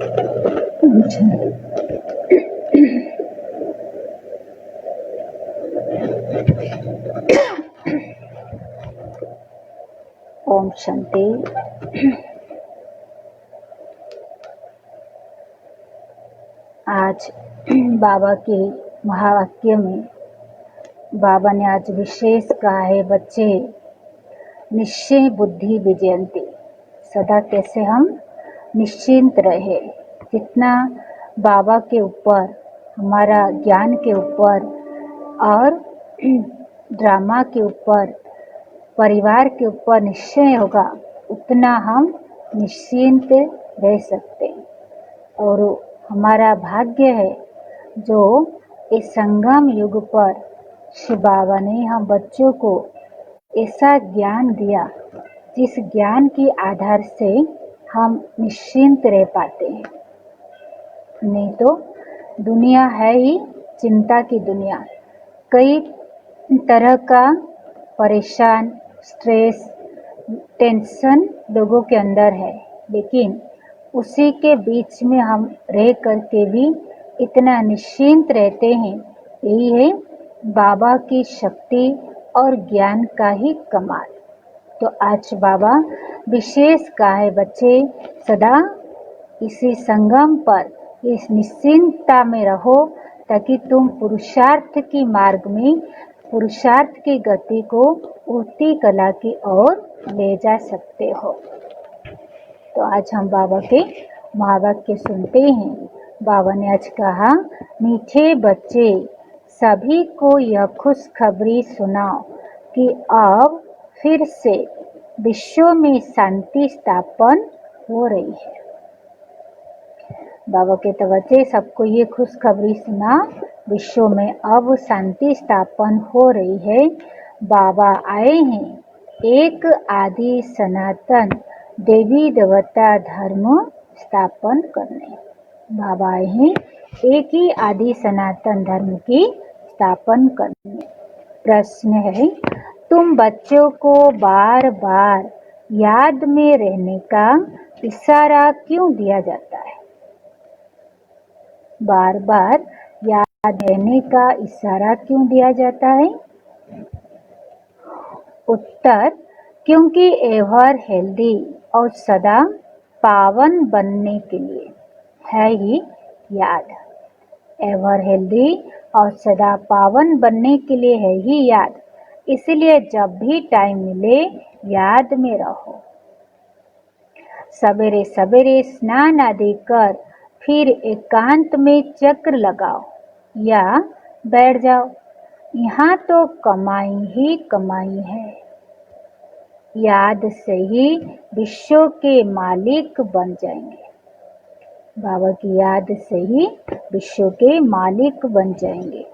ओम शांति। आज बाबा के महावाक्य में बाबा ने आज विशेष कहा है, बच्चे निश्चय बुद्धि विजयंती, सदा कैसे हम निश्चिंत रहे। जितना बाबा के ऊपर, हमारा ज्ञान के ऊपर और ड्रामा के ऊपर, परिवार के ऊपर निश्चय होगा, उतना हम निश्चिंत रह सकते हैं। और हमारा भाग्य है जो इस संगम युग पर शिव बाबा ने हम बच्चों को ऐसा ज्ञान दिया जिस ज्ञान के आधार से हम निश्चिंत रह पाते हैं। नहीं तो दुनिया है ही चिंता की दुनिया। कई तरह का परेशान, स्ट्रेस, टेंशन लोगों के अंदर है, लेकिन उसी के बीच में हम रह करके भी इतना निश्चिंत रहते हैं। यही है बाबा की शक्ति और ज्ञान का ही कमाल। तो आज बाबा विशेष कहा है, बच्चे सदा इसी संगम पर इस निश्चिंतता में रहो, ताकि तुम पुरुषार्थ की मार्ग में, पुरुषार्थ की गति को उठती कला की ओर ले जा सकते हो। तो आज हम बाबा के महावाक्य सुनते हैं। बाबा ने आज कहा, मीठे बच्चे सभी को यह खुशखबरी सुनाओ कि अब फिर से विश्व में शांति स्थापन हो रही है। बाबा के तो बच्चे सबको ये खुशखबरी सुना, विश्व में अब शांति स्थापन हो रही है। बाबा आए हैं एक आदि सनातन देवी देवता धर्म स्थापन करने। बाबा आए हैं एक ही आदि सनातन धर्म की स्थापन करने। प्रश्न है, तुम बच्चों को बार बार याद में रहने का इशारा क्यों दिया जाता है? बार बार याद रहने का इशारा क्यों दिया जाता है? उत्तर, क्योंकि एवर हेल्दी और सदा पावन बनने के लिए है ही याद। एवर हेल्दी और सदा पावन बनने के लिए है ही याद। इसलिए जब भी टाइम मिले याद में रहो। सवेरे सवेरे स्नान आदि कर फिर एकांत में चक्र लगाओ या बैठ जाओ। यहाँ तो कमाई ही कमाई है। याद से ही विश्व के मालिक बन जाएंगे। बाबा की याद से ही विश्व के मालिक बन जाएंगे।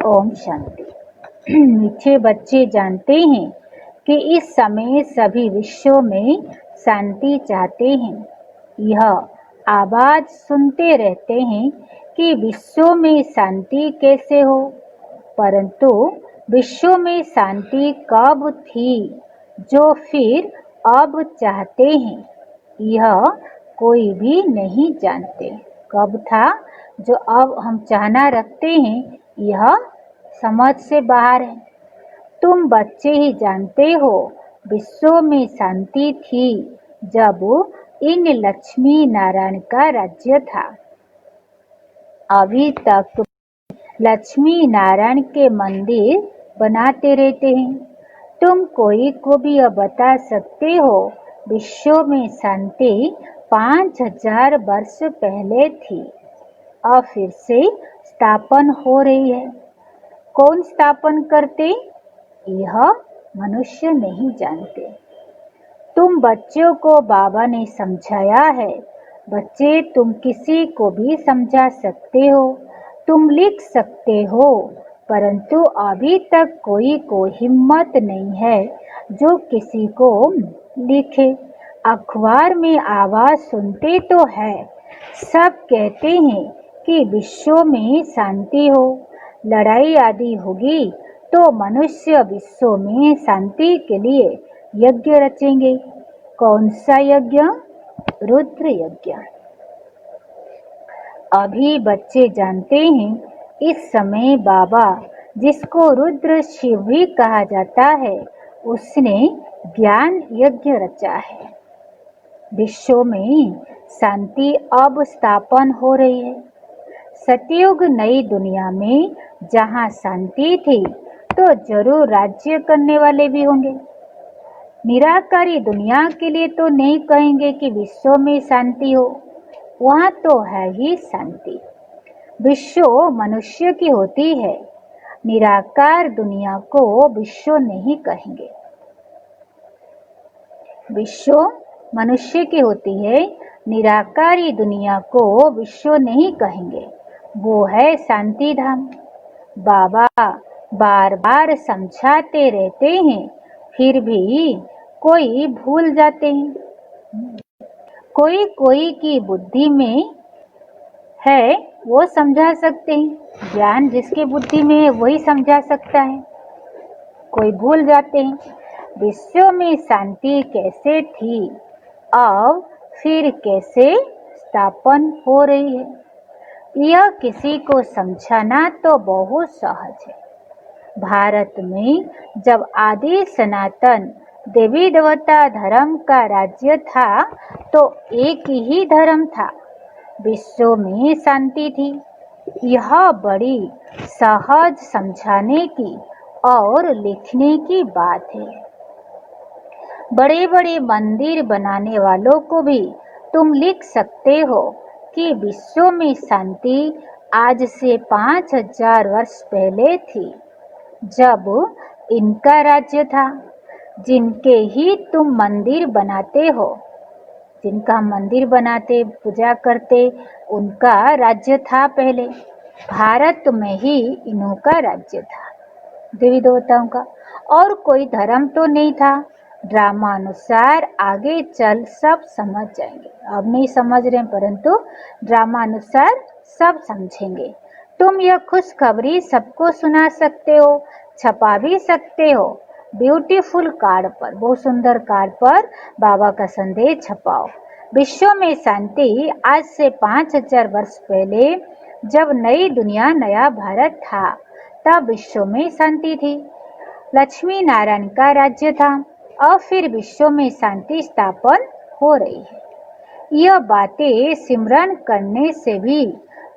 ओम शांति। मीठे बच्चे जानते हैं कि इस समय सभी विश्व में शांति चाहते हैं। यह आवाज सुनते रहते हैं कि विश्व में शांति कैसे हो, परंतु विश्व में शांति कब थी जो फिर अब चाहते हैं, यह कोई भी नहीं जानते। कब था जो अब हम चाहना रखते हैं, यह समझ से बाहर है। तुम बच्चे ही जानते हो विश्व में शांति थी जब इन लक्ष्मी नारायण का राज्य था। अभी तक लक्ष्मी नारायण के मंदिर बनाते रहते हैं। तुम कोई को भी यह बता सकते हो विश्व में शांति 5000 वर्ष पहले थी और फिर से स्थापन हो रही है। कौन स्थापन करते, यह मनुष्य नहीं जानते। तुम बच्चों को बाबा ने समझाया है। बच्चे, तुम किसी को भी समझा सकते हो, तुम लिख सकते हो, परंतु अभी तक कोई को हिम्मत नहीं है जो किसी को लिखे। अखबार में आवाज सुनते तो है, सब कहते हैं कि विश्व में शांति हो, लड़ाई आदि होगी तो मनुष्य विश्व में शांति के लिए यज्ञ रचेंगे। कौन सा यज्ञ? रुद्र यज्ञ। अभी बच्चे जानते हैं इस समय बाबा, जिसको रुद्र शिव भी कहा जाता है, उसने ज्ञान यज्ञ रचा है। विश्व में शांति अब स्थापन हो रही है। सतयुग नई दुनिया में जहाँ शांति थी तो जरूर राज्य करने वाले भी होंगे। निराकारी दुनिया के लिए तो नहीं कहेंगे कि विश्व में शांति हो, वहाँ तो है ही शांति। विश्व मनुष्य की होती है, निराकार दुनिया को विश्व नहीं कहेंगे। विश्व मनुष्य की होती है, निराकारी दुनिया को विश्व नहीं कहेंगे, वो है शांति धाम। बाबा बार बार समझाते रहते हैं, फिर भी कोई भूल जाते हैं। कोई कोई की बुद्धि में है वो समझा सकते हैं, ज्ञान जिसके बुद्धि में है वही समझा सकता है। कोई भूल जाते हैं विश्व में शांति कैसे थी, अब फिर कैसे स्थापन हो रही है। यह किसी को समझाना तो बहुत सहज है। भारत में जब आदि सनातन देवी देवता धर्म का राज्य था तो एक ही धर्म था, विश्व में शांति थी। यह बड़ी सहज समझाने की और लिखने की बात है। बड़े बड़े मंदिर बनाने वालों को भी तुम लिख सकते हो कि विश्व में शांति आज से 5000 वर्ष पहले थी, जब इनका राज्य था। जिनके ही तुम मंदिर बनाते हो, जिनका मंदिर बनाते पूजा करते, उनका राज्य था पहले। भारत में ही इन्हों का राज्य था, देवी देवताओं का, और कोई धर्म तो नहीं था। ड्रामा अनुसार आगे चल सब समझ जाएंगे, अब नहीं समझ रहे परंतु ड्रामा अनुसार सब समझेंगे। तुम यह खुशखबरी सबको सुना सकते हो, छपा भी सकते हो। ब्यूटीफुल कार्ड पर, बहुत सुंदर कार्ड पर बाबा का संदेश छपाओ। विश्व में शांति आज से 5000 वर्ष पहले, जब नई दुनिया नया भारत था, तब विश्व में शांति थी। लक्ष्मी नारायण का राज्य था। अब फिर विश्व में शांति स्थापन हो रही है। यह बातें सिमरन करने से भी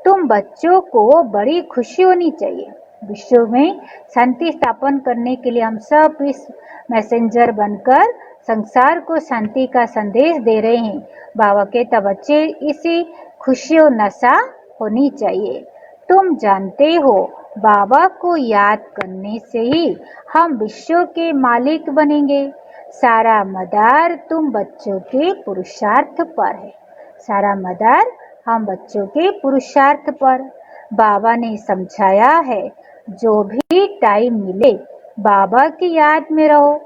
तुम बच्चों को बड़ी खुशी होनी चाहिए। विश्व में शांति स्थापन करने के लिए हम सब इस मैसेंजर बनकर संसार को शांति का संदेश दे रहे हैं। बाबा के तब बच्चे इसी खुशी और नशा होनी चाहिए। तुम जानते हो बाबा को याद करने से ही हम विश्व के मालिक बनेंगे। सारा मदार तुम बच्चों के पुरुषार्थ पर है, सारा मदार हम बच्चों के पुरुषार्थ पर। बाबा ने समझाया है, जो भी टाइम मिले बाबा की याद में रहो।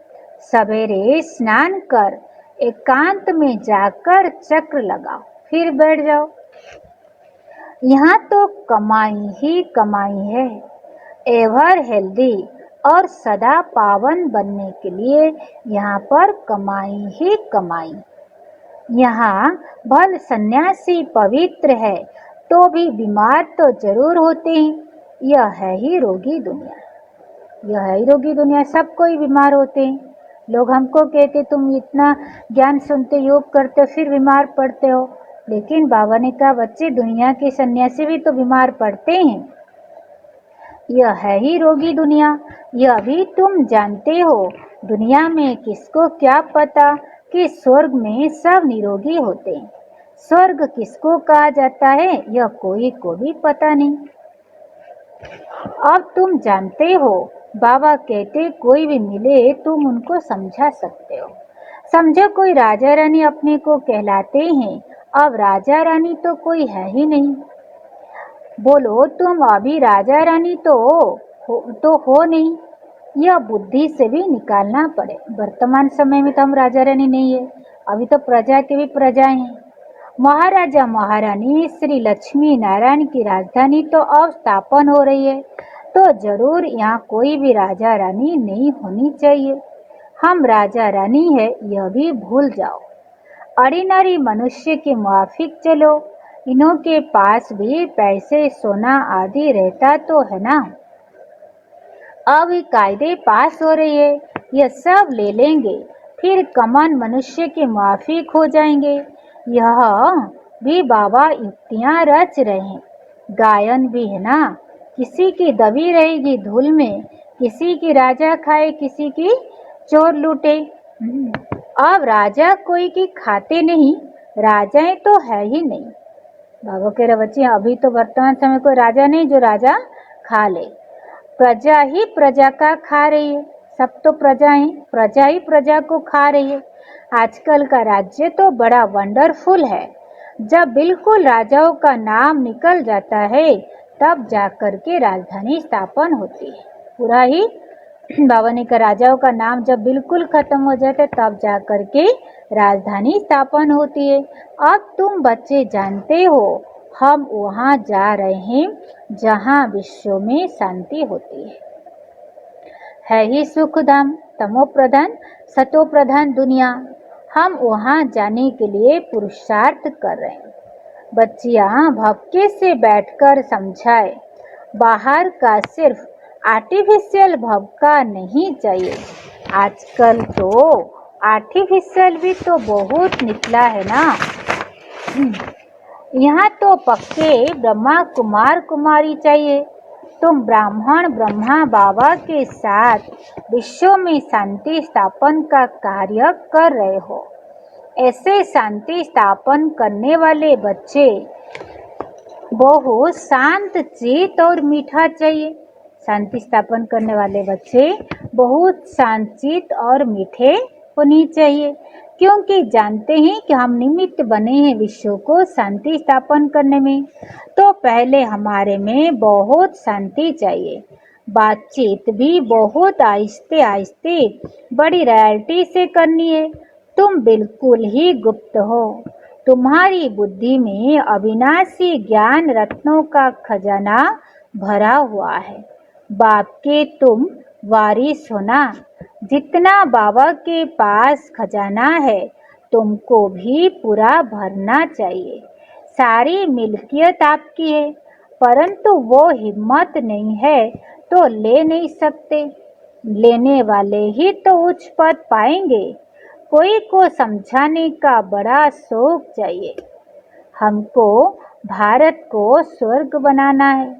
सवेरे स्नान कर एकांत में जाकर चक्र लगाओ, फिर बैठ जाओ। यहाँ तो कमाई ही कमाई है। एवर हेल्दी और सदा पावन बनने के लिए यहाँ पर कमाई ही कमाई। यहाँ भल सन्यासी पवित्र है तो भी बीमार तो जरूर होते हैं। यह है ही रोगी दुनिया, यह है ही रोगी दुनिया, सब कोई बीमार होते हैं। लोग हमको कहते तुम इतना ज्ञान सुनते, योग करते, फिर बीमार पड़ते हो। लेकिन बाबा ने कहा बच्चे, दुनिया के सन्यासी भी तो बीमार पड़ते हैं। यह है ही रोगी दुनिया। यह भी तुम जानते हो। दुनिया में किसको क्या पता कि स्वर्ग में सब निरोगी होते हैं। स्वर्ग किसको कहा जाता है यह कोई को भी पता नहीं। अब तुम जानते हो, बाबा कहते कोई भी मिले तुम उनको समझा सकते हो। समझो कोई राजा रानी अपने को कहलाते हैं, अब राजा रानी तो कोई है ही नहीं। बोलो तुम अभी राजा रानी तो हो नहीं, यह बुद्धि से भी निकालना पड़े। वर्तमान समय में तो हम राजा रानी नहीं है, अभी तो प्रजा के भी प्रजाएं हैं। महाराजा महारानी श्री लक्ष्मी नारायण की राजधानी तो अब स्थापन हो रही है, तो जरूर यहाँ कोई भी राजा रानी नहीं होनी चाहिए। हम राजा रानी है यह भी भूल जाओ। ऑर्डिनरी मनुष्य के मुआफिक चलो। इन्हों के पास भी पैसे सोना आदि रहता तो है ना। अब ये कायदे पास हो रही है, यह सब ले लेंगे, फिर कमन मनुष्य के माफिक हो जाएंगे। यह भी बाबा युक्तियां रच रहे हैं। गायन भी है ना, किसी की दबी रहेगी धूल में, किसी की राजा खाए, किसी की चोर लूटे। अब राजा कोई की खाते नहीं, राजाएं तो है ही नहीं। बाबा कह रहे बच्चे अभी तो वर्तमान समय कोई राजा नहीं जो राजा खा ले, प्रजा ही प्रजा का खा रही है। सब तो प्रजाएं, प्रजा ही प्रजा को खा रही है। आजकल का राज्य तो बड़ा वंडरफुल है। जब बिल्कुल राजाओं का नाम निकल जाता है तब जाकर के राजधानी स्थापन होती है। पूरा ही बाबा ने कहा राजाओं का नाम जब बिल्कुल खत्म हो जाता है तब जाकर के राजधानी स्थापन होती है। अब तुम बच्चे जानते हो हम वहां जा रहे हैं जहां विश्व में शांति होती है ही सुख धाम, तमो प्रधान सतो प्रधान दुनिया। हम वहां जाने के लिए पुरुषार्थ कर रहे हैं। बच्चियां भपके से बैठकर समझाए, बाहर का सिर्फ आर्टिफिशियल भपका नहीं चाहिए। आजकल तो आर्टिफिशियल भी तो बहुत निकला है ना। यहाँ तो पक्के ब्रह्मा कुमार कुमारी चाहिए। तुम ब्राह्मण ब्रह्मा बाबा के साथ विश्व में शांति स्थापन का कार्य कर रहे हो। ऐसे शांति स्थापन करने वाले बच्चे बहुत शांत चित और मीठा चाहिए। शांति स्थापन करने वाले बच्चे बहुत शांत चित और मीठे होने चाहिए, क्योंकि जानते हैं कि हम निमित्त बने हैं विश्व को शांति स्थापन करने में। तो पहले हमारे में बहुत शांति चाहिए। बातचीत भी बहुत आहिस्ते आहिस्ते बड़ी रॉयल्टी से करनी है। तुम बिल्कुल ही गुप्त हो। तुम्हारी बुद्धि में अविनाशी ज्ञान रत्नों का खजाना भरा हुआ है। बाप के तुम वारिस हो ना। जितना बाबा के पास खजाना है तुमको भी पूरा भरना चाहिए। सारी मिल्कियत आपकी है, परंतु वो हिम्मत नहीं है तो ले नहीं सकते। लेने वाले ही तो उच्च पद पाएंगे। कोई को समझाने का बड़ा शौक चाहिए। हमको भारत को स्वर्ग बनाना है।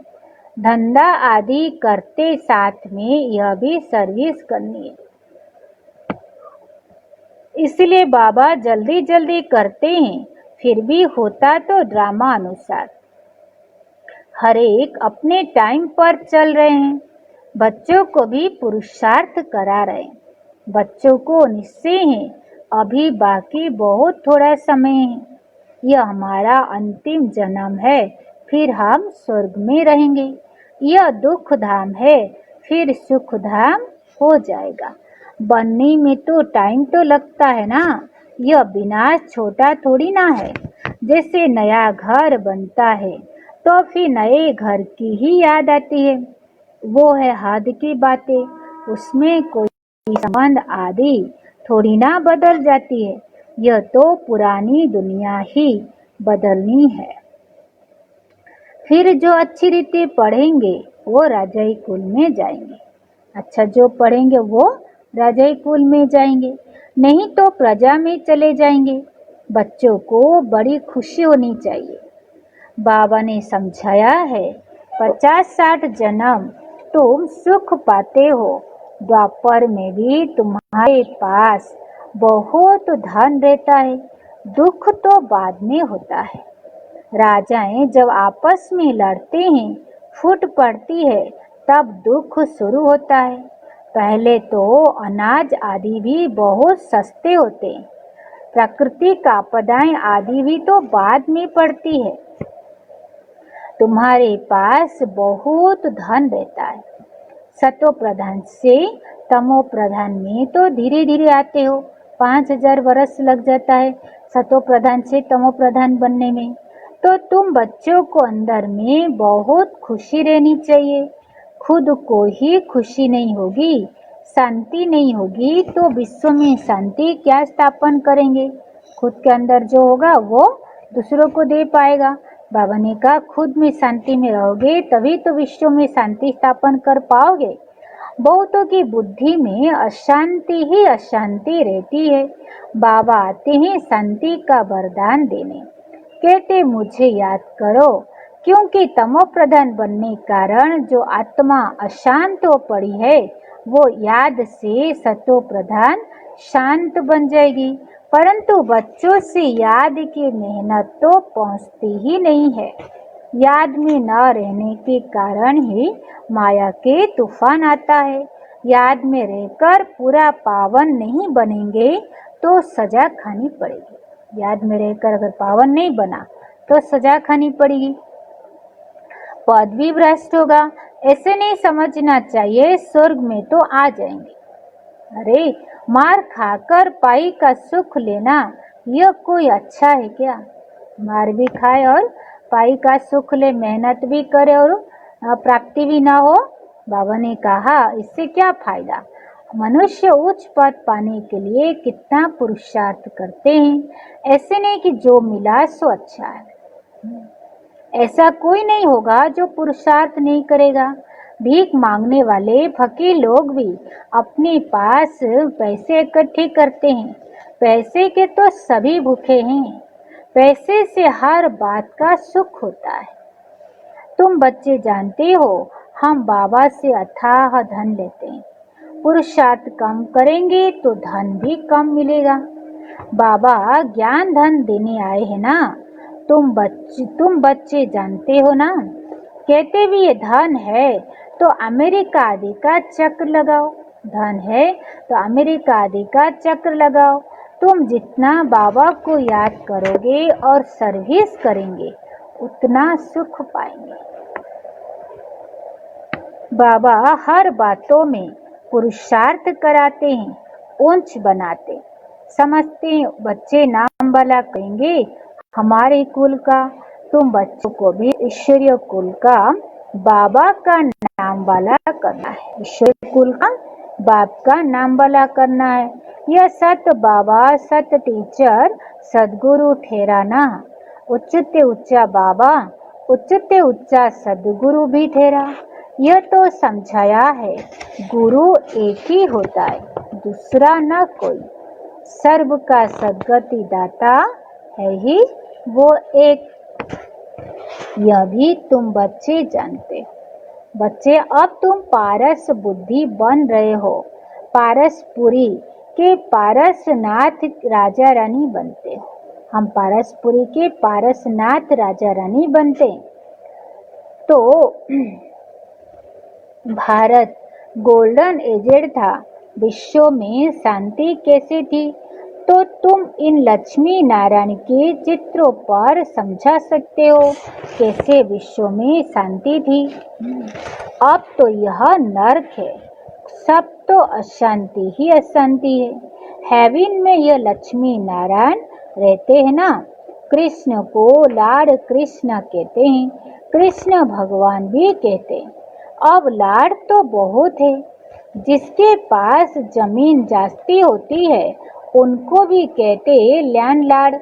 धंधा आदि करते साथ में यह भी सर्विस करनी है। इसलिए बाबा जल्दी जल्दी करते हैं, फिर भी होता तो ड्रामा अनुसार। हर एक अपने टाइम पर चल रहे हैं। बच्चों को भी पुरुषार्थ करा रहे हैं। बच्चों को निश्चय है अभी बाकी बहुत थोड़ा समय है। यह हमारा अंतिम जन्म है, फिर हम स्वर्ग में रहेंगे। यह दुख धाम है, फिर सुख धाम हो जाएगा। बनने में तो टाइम तो लगता है ना। यह विनाश छोटा थोड़ी ना है। जैसे नया घर बनता है तो फिर नए घर की ही याद आती है। वो है हद की बातें, उसमें कोई संबंध आदि थोड़ी ना बदल जाती है। यह तो पुरानी दुनिया ही बदलनी है। फिर जो अच्छी रीति पढ़ेंगे वो राजाई कुल में जाएंगे। अच्छा जो पढ़ेंगे वो राजाई कुल में जाएंगे, नहीं तो प्रजा में चले जाएंगे। बच्चों को बड़ी खुशी होनी चाहिए। बाबा ने समझाया है 50-60 जन्म तुम सुख पाते हो। द्वापर में भी तुम्हारे पास बहुत धन रहता है। दुख तो बाद में होता है। राजाएं जब आपस में लड़ते हैं, फूट पड़ती है, तब दुख शुरू होता है। पहले तो अनाज आदि भी बहुत सस्ते होते हैं। प्राकृतिक आपदाएं आदि भी तो बाद में पड़ती है। तुम्हारे पास बहुत धन रहता है। सतो प्रधान से तमो प्रधान में तो धीरे धीरे आते हो। 5000 वर्ष लग जाता है सतो प्रधान से तमो प्रधान बनने में। तो तुम बच्चों को अंदर में बहुत खुशी रहनी चाहिए। खुद को ही खुशी नहीं होगी, शांति नहीं होगी तो विश्व में शांति क्या स्थापन करेंगे। खुद के अंदर जो होगा वो दूसरों को दे पाएगा। बाबा ने कहा खुद में शांति में रहोगे तभी तो विश्व में शांति स्थापन कर पाओगे। बहुतों की बुद्धि में अशांति ही अशांति रहती है। बाबा आते हैं शांति का वरदान देने, कहते मुझे याद करो, क्योंकि तमो प्रधान बनने कारण जो आत्मा अशांत हो पड़ी है वो याद से सतो प्रधान शांत बन जाएगी। परंतु बच्चों से याद की मेहनत तो पहुंचती ही नहीं है। याद में न रहने के कारण ही माया के तूफान आता है। याद में रहकर पूरा पावन नहीं बनेंगे तो सजा खानी पड़ेगी। याद में रहकर अगर पावन नहीं बना तो सजा खानी पड़ेगी, पद भी भ्रष्ट होगा। ऐसे नहीं समझना चाहिए स्वर्ग में तो आ जाएंगे। अरे मार खाकर पाई का सुख लेना यह कोई अच्छा है क्या? मार भी खाए और पाई का सुख ले, मेहनत भी करे और प्राप्ति भी ना हो। बाबा ने कहा इससे क्या फायदा? मनुष्य उच्च पद पाने के लिए कितना पुरुषार्थ करते हैं। ऐसे नहीं कि जो मिला सो अच्छा है, ऐसा कोई नहीं होगा जो पुरुषार्थ नहीं करेगा। भीख मांगने वाले फकीर लोग भी अपने पास पैसे इकट्ठे करते हैं। पैसे के तो सभी भूखे हैं। पैसे से हर बात का सुख होता है। तुम बच्चे जानते हो हम बाबा से अथाह धन लेते हैं। पुरुषार्थ कम करेंगे तो धन भी कम मिलेगा। बाबा ज्ञान धन देने आए हैं ना। तुम बच्चे जानते हो ना। कहते भी ये धन है तो अमेरिका आदि का चक्र लगाओ। धन है तो अमेरिका आदि का चक्र लगाओ। तुम जितना बाबा को याद करोगे और सर्विस करेंगे उतना सुख पाएंगे। बाबा हर बातों में पुरुषार्थ कराते हैं, ऊंच बनाते। समझते हैं बच्चे नाम वाला कहेंगे हमारे कुल का। तुम बच्चों को भी ईश्वरीय कुल का बाबा का नाम वाला करना है। ईश्वरीय कुल का बाप का नाम वाला करना है। यह सत बाबा, सत टीचर, सदगुरु ठहराना। उच्चते ऊंचा बाबा, उच्चते ऊंचा सदगुरु भी ठहरा। यह तो समझाया है गुरु एक ही होता है, दूसरा न कोई। सर्व का सदगति दाता है ही वो एक। यह भी तुम बच्चे जानते हो। बच्चे अब तुम पारस बुद्धि बन रहे हो। पारसपुरी के पारसनाथ राजा रानी बनते हो। हम पारसपुरी के पारसनाथ राजा रानी बनते। तो भारत गोल्डन एजेड था। विश्व में शांति कैसे थी तो तुम इन लक्ष्मी नारायण के चित्रों पर समझा सकते हो कैसे विश्व में शांति थी। अब तो यह नर्क है। सब तो अशांति ही अशांति है। हेवन में यह लक्ष्मी नारायण रहते हैं ना। कृष्ण को लाड कृष्ण कहते हैं, कृष्ण भगवान भी कहते हैं। अब लाड तो बहुत है। जिसके पास जमीन जास्ती होती है उनको भी कहते लैंड लार्ड।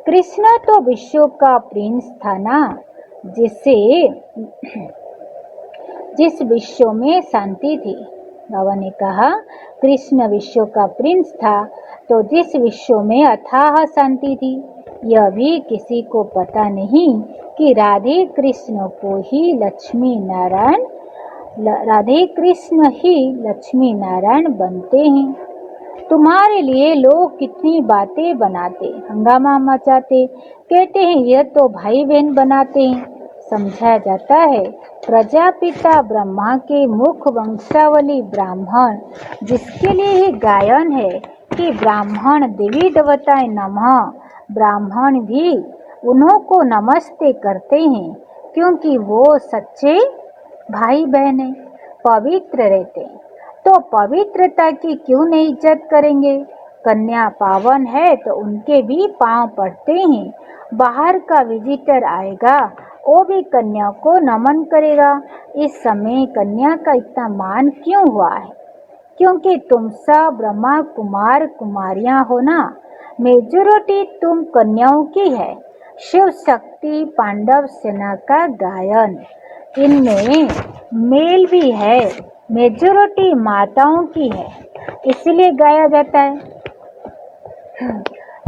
कृष्ण तो विश्व का प्रिंस था ना, जिस विश्व में शांति थी। बाबा ने कहा कृष्ण विश्व का प्रिंस था तो जिस विश्व में अथाह शांति थी। यह भी किसी को पता नहीं कि राधे कृष्ण ही लक्ष्मी नारायण बनते हैं। तुम्हारे लिए लोग कितनी बातें बनाते, हंगामा मचाते, कहते हैं यह तो भाई बहन बनाते हैं। समझाया जाता है प्रजापिता ब्रह्मा के मुख वंशावली ब्राह्मण, जिसके लिए ही गायन है कि ब्राह्मण देवी देवताएं नमः। ब्राह्मण भी उन्हों को नमस्ते करते हैं क्योंकि वो सच्चे भाई बहन हैं, पवित्र रहते हैं। तो पवित्रता की क्यों नहीं इज्जत करेंगे? कन्या पावन है तो उनके भी पांव पड़ते हैं। बाहर का विजिटर आएगा वो भी कन्या को नमन करेगा। इस समय कन्या का इतना मान क्यों हुआ है? क्योंकि तुम सब ब्रह्मा कुमार कुमारियां हो ना। मेजोरिटी तुम कन्याओं की है। शिव शक्ति शक्ति पांडव सेना का गायन। इनमें मेल भी है, मेजोरिटी माताओं की है, इसलिए गाया जाता है।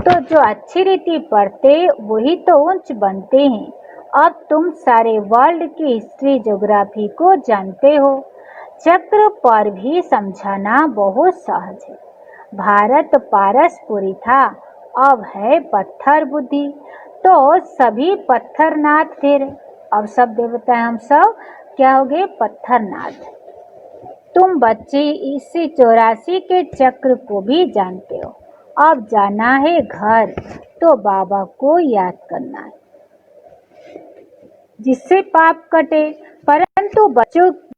तो जो अच्छी रीति पढ़ते वही तो ऊंच बनते हैं। अब तुम सारे वर्ल्ड की हिस्ट्री ज्योग्राफी को जानते हो। चक्र पर भी समझाना बहुत सहज है। भारत पारसपुरी था, अब है पत्थर बुद्धि, तो सभी पत्थरनाथ फिर। अब सब देवता हम सब क्या हो गए? पत्थरनाथ। तुम बच्चे इस 84 के चक्र को भी जानते हो। अब जाना है घर, तो बाबा को याद करना है जिससे पाप कटे। परंतु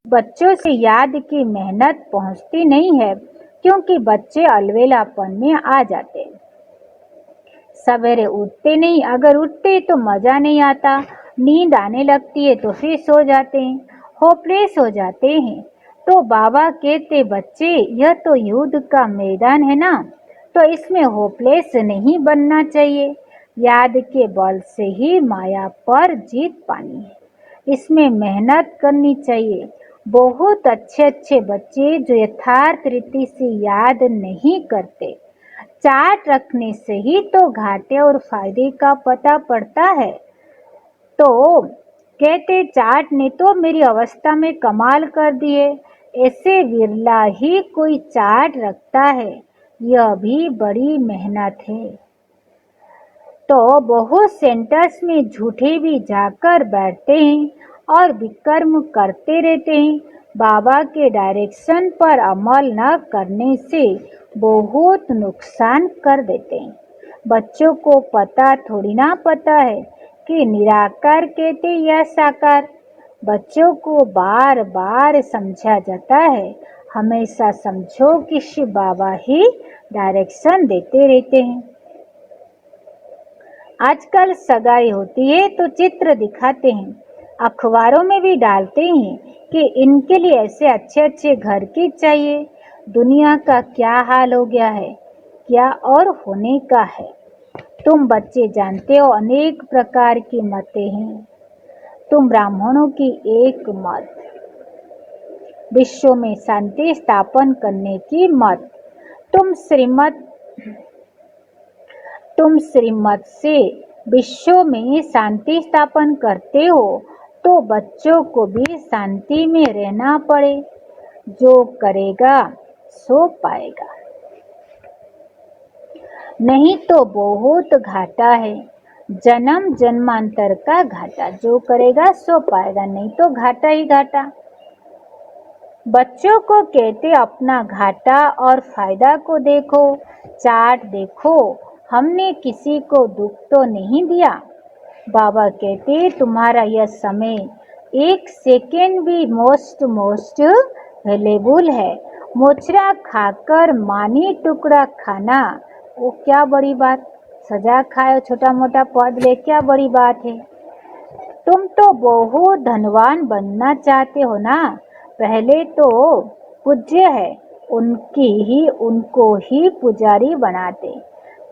बच्चों से याद की मेहनत पहुंचती नहीं है, क्योंकि बच्चे अलवेलापन में आ जाते हैं। सवेरे उठते नहीं, अगर उठते तो मजा नहीं आता, नींद आने लगती है तो फिर सो जाते हैं, होपलेस हो जाते हैं। तो बाबा कहते, बच्चे यह तो युद्ध का मैदान है ना, तो इसमें होपलेस नहीं बनना चाहिए। याद के बल से ही माया पर जीत पानी है, इसमें मेहनत करनी चाहिए। बहुत अच्छे बच्चे जो यथार्थ रीति से याद नहीं करते, चार्ट रखने से ही तो घाटे और फायदे का पता पड़ता है। तो कहते, चार्ट ने तो मेरी अवस्था में कमाल कर दिए। ऐसे विरला ही कोई चार्ट रखता है, यह भी बड़ी मेहनत है। तो बहुत सेंटर्स में झूठे भी जाकर बैठते हैं और विकर्म करते रहते हैं। बाबा के डायरेक्शन पर अमल न करने से बहुत नुकसान कर देते हैं। बच्चों को पता थोड़ी ना पता है कि निराकार कहते या साकार। बच्चों को बार बार समझा जाता है, हमेशा समझो कि शिव बाबा ही डायरेक्शन देते रहते हैं। आजकल सगाई होती है तो चित्र दिखाते हैं, अखबारों में भी डालते हैं कि इनके लिए ऐसे अच्छे घर की चाहिए। दुनिया का क्या हाल हो गया है, क्या और होने का है। तुम बच्चे जानते हो अनेक प्रकार की मतें हैं। तुम ब्राह्मणों की एक मत, विश्व में शांति स्थापन करने की मत। तुम श्रीमत से विश्व में शांति स्थापन करते हो, तो बच्चों को भी शांति में रहना पड़े। जो करेगा सो पाएगा, नहीं तो बहुत घाटा है। जन्म जन्मांतर का घाटा, जो करेगा सो पाएगा, नहीं तो घाटा ही घाटा। बच्चों को कहते, अपना घाटा और फायदा को देखो, चार्ट देखो, हमने किसी को दुख तो नहीं दिया। बाबा कहते, तुम्हारा यह समय एक सेकेंड भी मोस्ट वैल्यूएबल है। मोचरा खाकर मानी टुकड़ा खाना, वो क्या बड़ी बात। सजा खाए, छोटा मोटा पद ले, क्या बड़ी बात है। तुम तो बहुत धनवान बनना चाहते हो ना, पहले तो पूज्य है उनको ही पुजारी बनाते।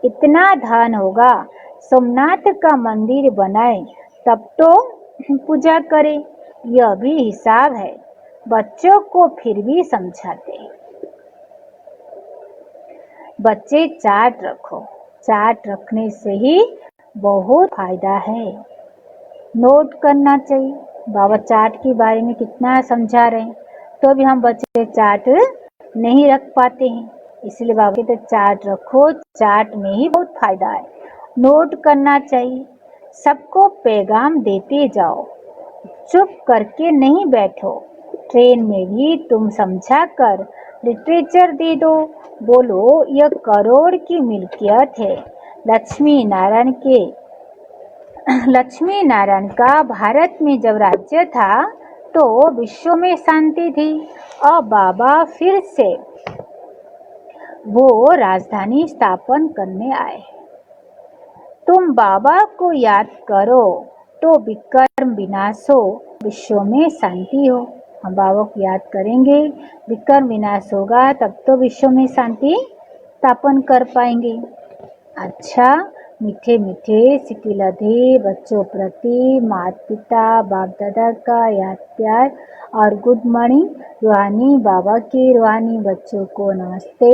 इतना धन होगा, सोमनाथ का मंदिर बनाए तब तो पूजा करे। यह भी हिसाब है। बच्चों को फिर भी समझाते। बच्चे चार्ट रखो, चार्ट रखने से ही बहुत फायदा है। नोट करना चाहिए। बाबा चार्ट के बारे में कितना समझा रहे हैं, तो भी हम बच्चे चार्ट नहीं रख पाते हैं। इसलिए बाबा कहते चार्ट रखो, चार्ट में ही बहुत फायदा है। नोट करना चाहिए, सबको पैगाम देते जाओ, चुप करके नहीं बैठो। ट्रेन में भी तुम समझा कर लिटरेचर दे दो, बोलो यह करोड़ की मिल्कियत है। लक्ष्मी नारायण का भारत में जब राज्य था तो विश्व में शांति थी, और बाबा फिर से वो राजधानी स्थापन करने आए। तुम बाबा को याद करो तो विकर्म विनाश हो, विश्व में शांति हो। हम बाबा को याद करेंगे, विकर्म विनाश होगा, तब तो विश्व में शांति स्थापन कर पाएंगे। अच्छा, मीठे मीठे सिकिलधे बच्चों प्रति माता पिता बाप दादा का याद प्यार और गुड मॉर्निंग। रूहानी बाबा के रूहानी बच्चों को नमस्ते।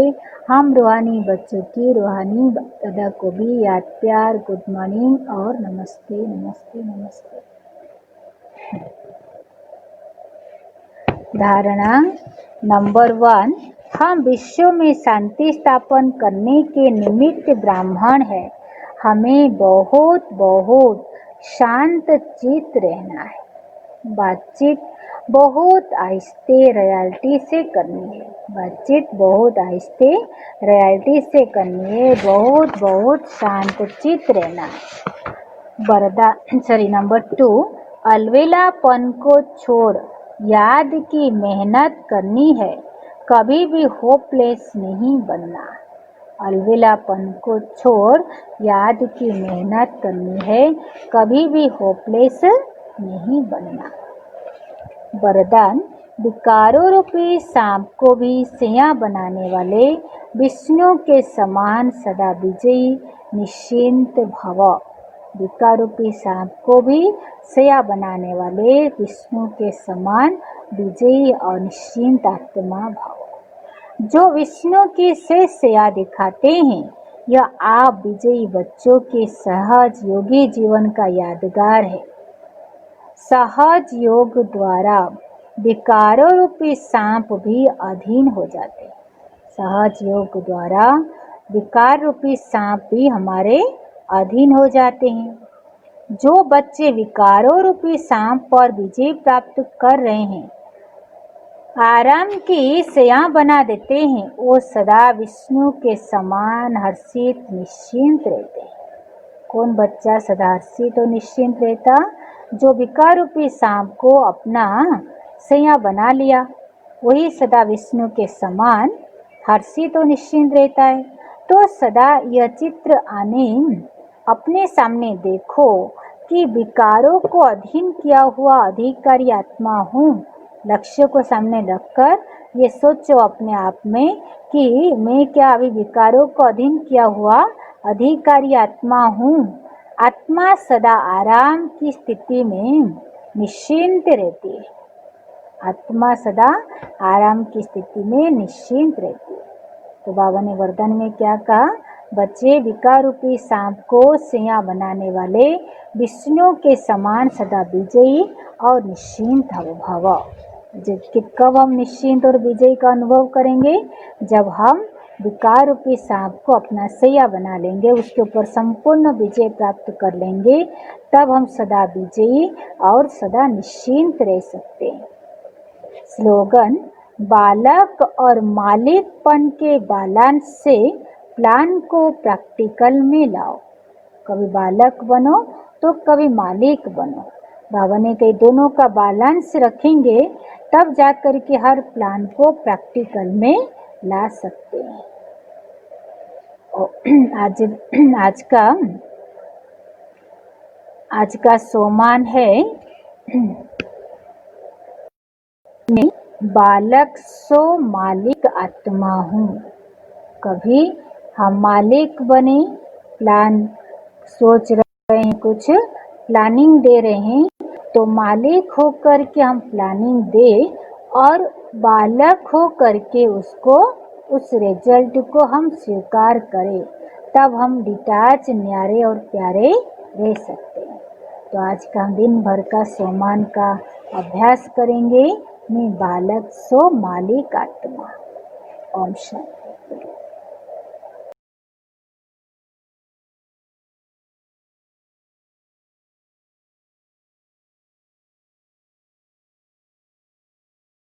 हम रूहानी बच्चों की रूहानी दादा को भी याद प्यार गुड मॉर्निंग और नमस्ते नमस्ते नमस्ते। धारणा नंबर 1, हम विश्व में शांति स्थापन करने के निमित्त ब्राह्मण हैं। हमें बहुत बहुत शांत चित्त रहना है। बातचीत बहुत आहिस्ते रियलिटी से करनी है। बातचीत बहुत आहिस्ते रियलिटी से करनी है। बहुत बहुत शांत चित्त रहना है। नंबर 2, अलवेलापन को छोड़ याद की मेहनत करनी है। कभी भी होपलेस नहीं बनना। अलवेलापन को छोड़ याद की मेहनत करनी है। कभी भी होपलेस नहीं बनना। वरदान विकारों रूपी सांप को भी सैया बनाने वाले विष्णु के समान सदा विजयी निश्चिंत भव। विकार रूपी सांप को भी सैया बनाने वाले विष्णु के समान विजयी और निश्चिंत आत्मा भव। जो विष्णु की शेष सैया दिखाते हैं, यह आप विजयी बच्चों के सहज योगी जीवन का यादगार है। सहज योग द्वारा विकारों रूपी सांप भी अधीन हो जाते हैं। सहज योग द्वारा विकार रूपी सांप भी हमारे अधीन हो जाते हैं। जो बच्चे विकारों रूपी सांप पर विजय प्राप्त कर रहे हैं, आराम की सैया बना देते हैं, वो सदा विष्णु के समान हर्षित निश्चिंत रहते हैं। कौन बच्चा सदा हर्षित और निश्चिंत रहता? जो विकार रूपी सांप को अपना सैया बना लिया, वही सदा विष्णु के समान हर्षित और निश्चिंत रहता है। तो सदा यह चित्र अपने सामने देखो कि विकारों को अधीन किया हुआ अधिकारी आत्मा हूँ। लक्ष्य को सामने रखकर ये सोचो अपने आप में कि मैं क्या अभी विकारों को अधीन किया हुआ अधिकारी आत्मा हूँ। आत्मा सदा आराम की स्थिति में निश्चिंत रहती है। आत्मा सदा आराम की स्थिति में निश्चिंत रहती है। तो बाबा ने वरदान में क्या कहा? बच्चे विकार रूपी सांप को सैया बनाने वाले विष्णु के समान सदा विजयी और निश्चिंत भव। कब हम निश्चिंत और विजय का अनुभव करेंगे? जब हम विकार रूपी सांप को अपना सैया बना लेंगे, उसके ऊपर संपूर्ण विजय प्राप्त कर लेंगे, तब हम सदा विजयी और सदा निश्चिंत रह सकते हैं। स्लोगन, बालक और मालिकपन के बैलेंस से प्लान को प्रैक्टिकल में लाओ। कभी बालक बनो तो कभी मालिक बनो। बाबा ने कही दोनों का बैलेंस रखेंगे तब जाकर के हर प्लान को प्रैक्टिकल में ला सकते हैं। आज का सोमान है मैं बालक सो मालिक आत्मा हूँ। कभी हम मालिक बने, प्लान सोच रहे हैं, कुछ प्लानिंग दे रहे हैं, तो मालिक हो करके हम प्लानिंग दे और बालक हो करके उसको उस रिजल्ट को हम स्वीकार करें, तब हम डिटैच न्यारे और प्यारे रह सकते हैं। तो आज का हम दिन भर का सोमान का अभ्यास करेंगे। मैं बालक सो मालिक आत्मा। ओम शांति।